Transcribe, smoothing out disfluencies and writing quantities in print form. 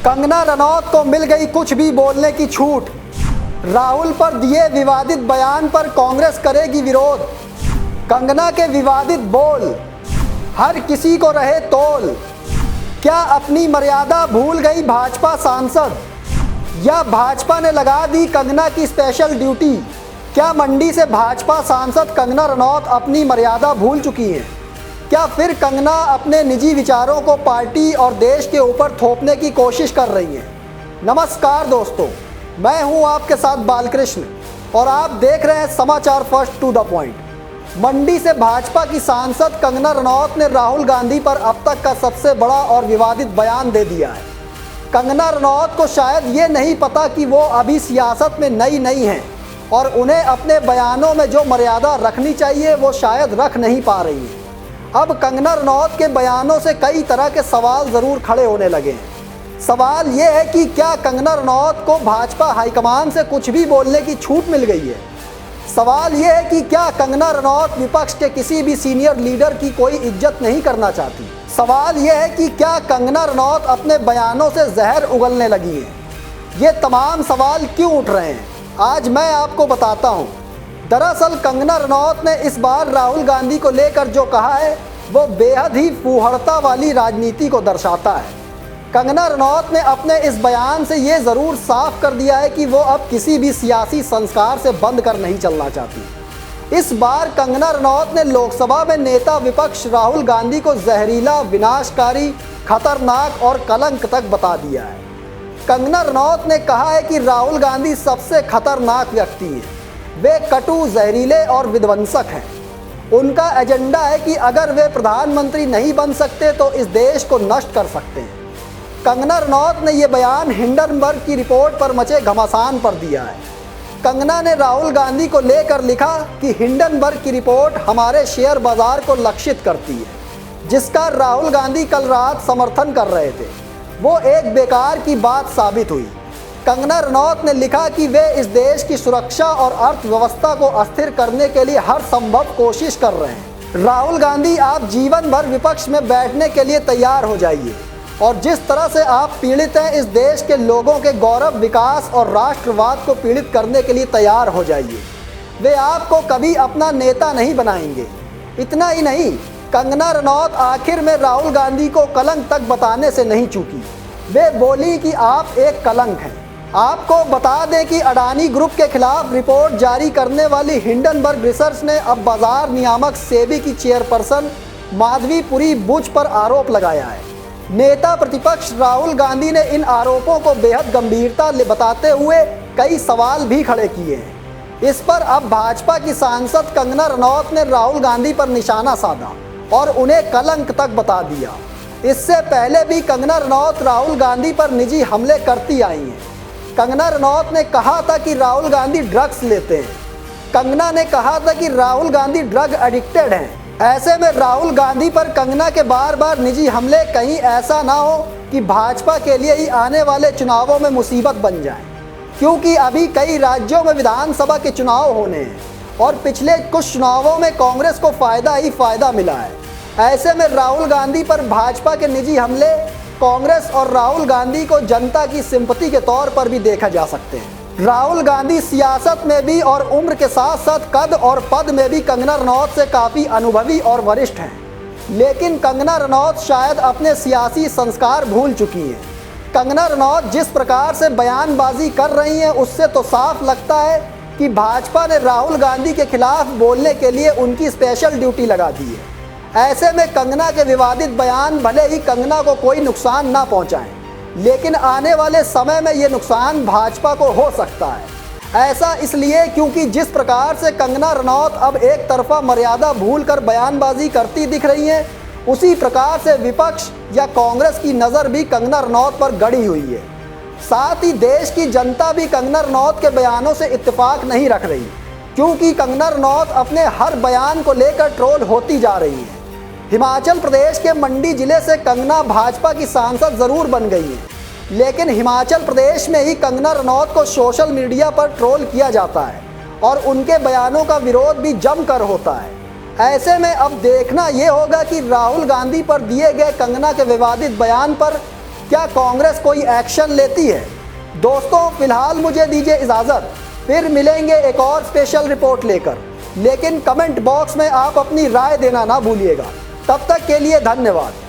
कंगना रनौत को मिल गई कुछ भी बोलने की छूट। राहुल पर दिए विवादित बयान पर कांग्रेस करेगी विरोध। कंगना के विवादित बोल हर किसी को रहे तोल। क्या अपनी मर्यादा भूल गई भाजपा सांसद, या भाजपा ने लगा दी कंगना की स्पेशल ड्यूटी? क्या मंडी से भाजपा सांसद कंगना रनौत अपनी मर्यादा भूल चुकी हैं? क्या फिर कंगना अपने निजी विचारों को पार्टी और देश के ऊपर थोपने की कोशिश कर रही हैं? नमस्कार दोस्तों, मैं हूं आपके साथ बालकृष्ण और आप देख रहे हैं समाचार फर्स्ट टू द पॉइंट। मंडी से भाजपा की सांसद कंगना रनौत ने राहुल गांधी पर अब तक का सबसे बड़ा और विवादित बयान दे दिया है। कंगना रनौत को शायद ये नहीं पता कि वो अभी सियासत में नई नहीं हैं और उन्हें अपने बयानों में जो मर्यादा रखनी चाहिए वो शायद रख नहीं पा रही हैं। अब कंगना रनौत के बयानों से कई तरह के सवाल ज़रूर खड़े होने लगे हैं। सवाल ये है कि क्या कंगना रनौत को भाजपा हाईकमान से कुछ भी बोलने की छूट मिल गई है? सवाल ये है कि क्या कंगना रनौत विपक्ष के किसी भी सीनियर लीडर की कोई इज्जत नहीं करना चाहती? सवाल ये है कि क्या कंगना रनौत अपने बयानों से जहर उगलने लगी है? ये तमाम सवाल क्यों उठ रहे हैं, आज मैं आपको बताता हूँ। दरअसल कंगना रनौत ने इस बार राहुल गांधी को लेकर जो कहा है वो बेहद ही फूहड़ता वाली राजनीति को दर्शाता है। कंगना रनौत ने अपने इस बयान से ये ज़रूर साफ कर दिया है कि वो अब किसी भी सियासी संस्कार से बंद कर नहीं चलना चाहती। इस बार कंगना रनौत ने लोकसभा में नेता विपक्ष राहुल गांधी को जहरीला, विनाशकारी, खतरनाक और कलंक तक बता दिया है। कंगना रनौत ने कहा है कि राहुल गांधी सबसे खतरनाक व्यक्ति हैं। वे कटु, जहरीले और विध्वंसक हैं। उनका एजेंडा है कि अगर वे प्रधानमंत्री नहीं बन सकते तो इस देश को नष्ट कर सकते हैं। कंगना रनौत ने यह बयान हिंडनबर्ग की रिपोर्ट पर मचे घमासान पर दिया है। कंगना ने राहुल गांधी को लेकर लिखा कि हिंडनबर्ग की रिपोर्ट हमारे शेयर बाजार को लक्षित करती है, जिसका राहुल गांधी कल रात समर्थन कर रहे थे। वो एक बेकार की बात साबित हुई। कंगना रनौत ने लिखा कि वे इस देश की सुरक्षा और अर्थव्यवस्था को अस्थिर करने के लिए हर संभव कोशिश कर रहे हैं। राहुल गांधी, आप जीवन भर विपक्ष में बैठने के लिए तैयार हो जाइए और जिस तरह से आप पीड़ित हैं, इस देश के लोगों के गौरव, विकास और राष्ट्रवाद को पीड़ित करने के लिए तैयार हो जाइए। वे आपको कभी अपना नेता नहीं बनाएंगे। इतना ही नहीं, कंगना रनौत आखिर में राहुल गांधी को कलंक तक बताने से नहीं चूकी। वे बोली कि आप एक कलंक हैं। आपको बता दें कि अडानी ग्रुप के खिलाफ रिपोर्ट जारी करने वाली हिंडनबर्ग रिसर्च ने अब बाजार नियामक सेबी की चेयरपर्सन माधवी पुरी बुच पर आरोप लगाया है। नेता प्रतिपक्ष राहुल गांधी ने इन आरोपों को बेहद गंभीरता बताते हुए कई सवाल भी खड़े किए हैं। इस पर अब भाजपा की सांसद कंगना रनौत ने राहुल गांधी पर निशाना साधा और उन्हें कलंक तक बता दिया। इससे पहले भी कंगना रनौत राहुल गांधी पर निजी हमले करती आई हैं। कंगना रनौत ने कहा था कि राहुल गांधी ड्रग्स लेते हैं। कंगना ने कहा था कि राहुल गांधी ड्रग एडिक्टेड हैं। ऐसे में राहुल गांधी पर कंगना के बार बार निजी हमले कहीं ऐसा ना हो कि भाजपा के लिए ही आने वाले चुनावों में मुसीबत बन जाए, क्योंकि अभी कई राज्यों में विधानसभा के चुनाव होने हैं और पिछले कुछ चुनावों में कांग्रेस को फ़ायदा ही फ़ायदा मिला है। ऐसे में राहुल गांधी पर भाजपा के निजी हमले कांग्रेस और राहुल गांधी को जनता की सिंपैथी के तौर पर भी देखा जा सकते हैं। राहुल गांधी सियासत में भी और उम्र के साथ साथ कद और पद में भी कंगना रनौत से काफ़ी अनुभवी और वरिष्ठ हैं, लेकिन कंगना रनौत शायद अपने सियासी संस्कार भूल चुकी हैं। कंगना रनौत जिस प्रकार से बयानबाजी कर रही हैं, उससे तो साफ लगता है कि भाजपा ने राहुल गांधी के खिलाफ बोलने के लिए उनकी स्पेशल ड्यूटी लगा दी है। ऐसे में कंगना के विवादित बयान भले ही कंगना को कोई नुकसान ना पहुंचाएं, लेकिन आने वाले समय में ये नुकसान भाजपा को हो सकता है। ऐसा इसलिए क्योंकि जिस प्रकार से कंगना रनौत अब एक तरफा मर्यादा भूलकर बयानबाजी करती दिख रही हैं, उसी प्रकार से विपक्ष या कांग्रेस की नज़र भी कंगना रनौत पर गड़ी हुई है। साथ ही देश की जनता भी कंगना रनौत के बयानों से इत्तेफाक नहीं रख रही, क्योंकि कंगना रनौत अपने हर बयान को लेकर ट्रोल होती जा रही है। हिमाचल प्रदेश के मंडी जिले से कंगना भाजपा की सांसद ज़रूर बन गई है, लेकिन हिमाचल प्रदेश में ही कंगना रनौत को सोशल मीडिया पर ट्रोल किया जाता है और उनके बयानों का विरोध भी जमकर होता है। ऐसे में अब देखना ये होगा कि राहुल गांधी पर दिए गए कंगना के विवादित बयान पर क्या कांग्रेस कोई एक्शन लेती है? दोस्तों फिलहाल मुझे दीजिए इजाज़त, फिर मिलेंगे एक और स्पेशल रिपोर्ट लेकर। लेकिन कमेंट बॉक्स में आप अपनी राय देना ना भूलिएगा। तब तक के लिए धन्यवाद।